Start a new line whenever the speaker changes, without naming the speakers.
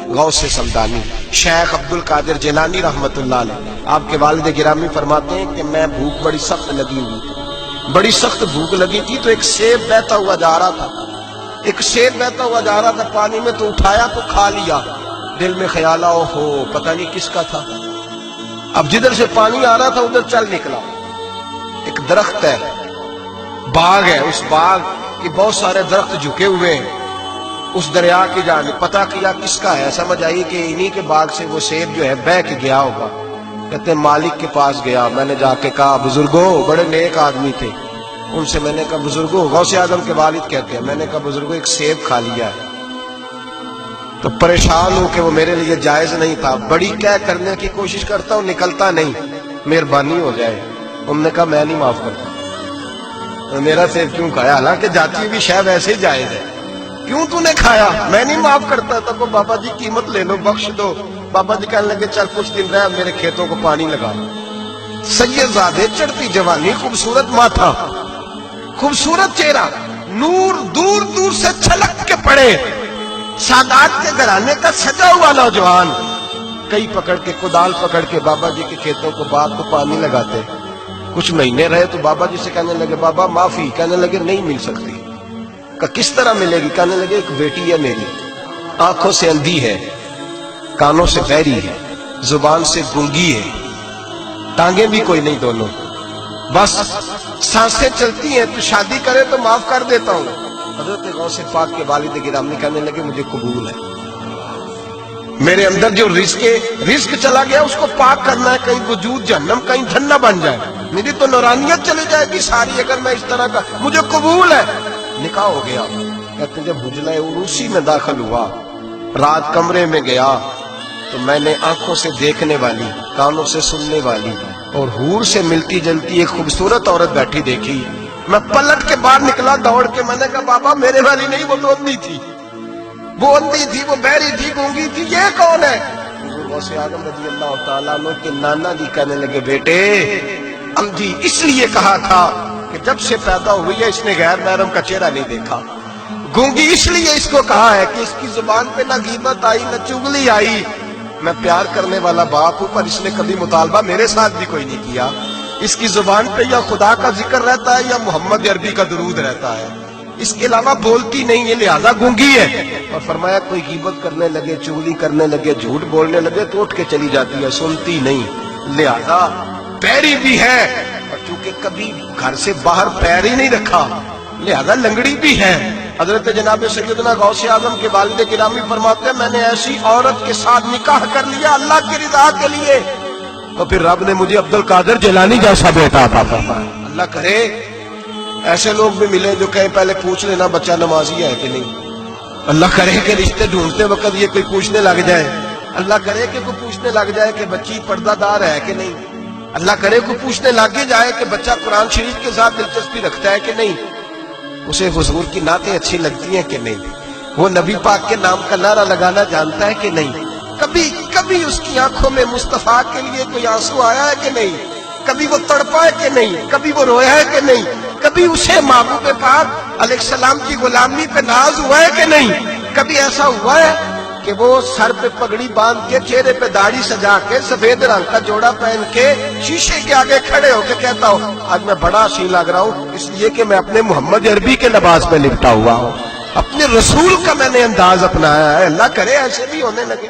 غوث سمدانی شیخ عبد القادر جیلانی رحمت اللہ علیہ، آپ کے والد گرامی فرماتے ہیں کہ میں بھوک بڑی سخت لگی ہوئی تھی، بڑی سخت بھوک لگی تھی تو ایک سیب بہتا ہوا جا رہا تھا، ایک سیب بہتا ہوا جا رہا تھا پانی میں، تو اٹھایا تو کھا لیا۔ دل میں خیال آؤ ہو پتہ نہیں کس کا تھا۔ اب جدھر سے پانی آ رہا تھا ادھر چل نکلا، ایک درخت ہے، باغ ہے، اس باغ کے بہت سارے درخت جھکے ہوئے ہیں، اس دریا کی جانب پتہ کیا کس کا ہے، سمجھ آئی کہ انہی کے باغ سے وہ سیب جو ہے بہہ کے گیا ہوگا۔ کہتے ہیں مالک کے پاس گیا، میں نے جا کے کہا بزرگوں، بڑے نیک آدمی تھے، ان سے میں نے کہا بزرگوں، غوث اعظم کے والد کہتے ہیں، میں نے کہا بزرگوں ایک سیب کھا لیا ہے، تو پریشان ہوں کہ وہ میرے لیے جائز نہیں تھا، بڑی کہہ کرنے کی کوشش کرتا ہوں نکلتا نہیں، مہربانی ہو جائے۔ انہوں نے کہا میں نہیں معاف کرتا، میرا سیب کیوں کھایا، حالانکہ جاتی بھی شاید ایسے ہی جائز ہے، کیوں تو نے کھایا، میں نہیں معاف کرتا تھا۔ کو بابا جی قیمت لے لو، بخش دو۔ بابا جی کہنے لگے چل کچھ دن رہ، میرے کھیتوں کو پانی لگا۔ سید زادے، چڑھتی جوانی، خوبصورت ماتھا، خوبصورت چہرہ، نور دور دور سے چھلک کے پڑے، سادات کے گھرانے کا سجا ہوا نوجوان، کئی پکڑ کے کدال پکڑ کے بابا جی کے کھیتوں کو باغ کو پانی لگاتے۔ کچھ مہینے رہے تو بابا جی سے کہنے لگے بابا معافی، کہنے لگے نہیں مل سکتی۔ کہ کس طرح ملے گی، کہنے لگے ایک بیٹی ہے میری، آنکھوں سے اندھی ہے، کانوں سے بہری ہے، زبان سے گونگی ہے، ٹانگیں بھی کوئی نہیں دونوں، بس سانسیں چلتی ہیں، تو شادی کرے تو معاف کر دیتا ہوں۔ حضرت غوث پاک کے والد گرامی کہنے لگے مجھے قبول ہے، میرے اندر جو رزق چلا گیا اس کو پاک کرنا ہے، کہیں وجود جہنم کہیں جھنہ بن جائے، میری تو نورانیت چلی جائے گی ساری اگر میں اس طرح کا، مجھے قبول ہے۔ نکاح ہو گیا۔ کہتے ہیں جب حجلہ عروسی میں داخل ہوا، رات کمرے میں گیا تو میں نے آنکھوں سے دیکھنے والی، کانوں سے سننے والی اور حور سے ملتی جلتی ایک خوبصورت عورت بیٹھی دیکھی۔ میں پلٹ کے باہر نکلا دوڑ کے، میں نے کہا بابا میرے والی نہیں، وہ تو اندھی تھی، وہ اندھی تھی، وہ بہری تھی، گونگی تھی، یہ کون ہے؟ غوث اعظم رضی اللہ تعالیٰ عنہ کے نانا جی کہنے لگے بیٹے اندھی اس لیے کہا تھا کہ جب سے پیدا ہوئی ہے اس نے غیر محرم کا چہرہ نہیں دیکھا، گونگی اس لیے اس کو کہا ہے کہ اس کی زبان پہ نہ غیبت آئی نہ چغلی آئی، میں پیار کرنے والا باپ ہوں پر اس نے کبھی مطالبہ میرے ساتھ بھی کوئی نہیں کیا، اس کی زبان پہ یا خدا کا ذکر رہتا ہے یا محمد عربی کا درود رہتا ہے، اس کے علاوہ بولتی نہیں ہے لہذا گونگی ہے۔ اور فرمایا کوئی غیبت کرنے لگے، چغلی کرنے لگے، جھوٹ بولنے لگے تو اٹھ کے چلی جاتی ہے، سنتی نہیں، لہذا پیری بھی ہے، اور چونکہ کبھی گھر سے باہر پیر ہی نہیں رکھا لہذا لنگڑی بھی ہے۔ حضرت جناب سیدنا غوث اعظم کے والد گرامی فرماتے ہیں میں نے ایسی عورت کے ساتھ نکاح کر لیا اللہ کی رضا کے لیے، تو پھر رب نے مجھے عبد القادر جیلانی جیسا بیٹا عطا فرمایا۔ اللہ کرے ایسے لوگ بھی ملے جو کہیں پہلے پوچھ لینا بچہ نمازی ہے کہ نہیں، اللہ کرے کہ رشتے ڈھونڈتے وقت یہ کوئی پوچھنے لگ جائے، اللہ کرے کہ کوئی پوچھنے لگ جائے کہ بچی پردہ دار ہے کہ نہیں، اللہ کرے کوئی پوچھنے لگ جائے کہ بچہ قرآن شریف کے ساتھ دلچسپی رکھتا ہے کہ نہیں، اسے حضور کی نعتیں اچھی لگتی ہیں کہ نہیں، وہ نبی پاک کے نام کا نعرہ لگانا جانتا ہے کہ نہیں، کبھی اس کی آنکھوں میں مصطفیٰ کے لیے کوئی آنسو آیا ہے کہ نہیں، کبھی وہ تڑپا ہے کہ نہیں، کبھی وہ رویا ہے کہ نہیں، کبھی اسے محبوب پاک علیہ السلام کی غلامی پہ ناز ہوا ہے کہ نہیں، کبھی ایسا ہوا ہے کہ وہ سر پہ پگڑی باندھ کے چہرے پہ داڑھی سجا کے سفید رنگ کا جوڑا پہن کے شیشے کے آگے کھڑے ہو کے کہتا ہوں آج میں بڑا حسین لگ رہا ہوں اس لیے کہ میں اپنے محمد عربی کے لباس میں لپٹا ہوا ہوں، اپنے رسول کا میں نے انداز اپنایا ہے۔ اللہ کرے ایسے بھی ہونے لگے۔